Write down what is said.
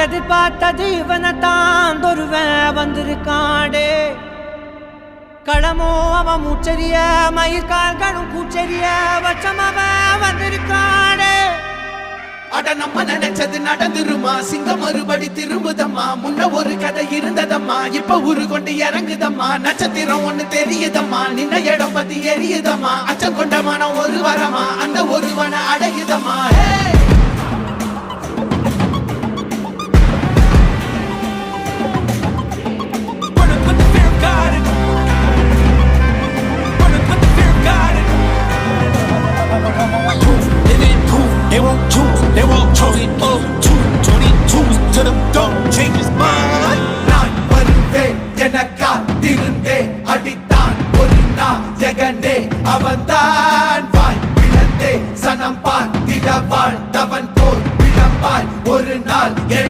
எதிர்பார்த்தது இவனைத்தான் ஒருவன் வந்திருக்காடே. களமோ அவன் மூச்சரிய மயிர்கால்களும் கூச்சரிய வச்சம் அவன் வந்திருக்காடே. அட நம்ம நினைச்சது நடந்துருமா, சிங்கம் மறுபடி திரும்புதம்மா. முன்ன ஒரு கதை இருந்ததம்மா, இப்ப ஊரு கொண்டு இறங்குதம்மா. நட்சத்திரம் ஒண்ணு தெரியுதம்மா, நின்ன இடம் பத்தி எரியுதம்மா. அச்சம் கொண்ட மனம் ஒரு வரமா, அந்த ஒருவனை அடையுதம்மா.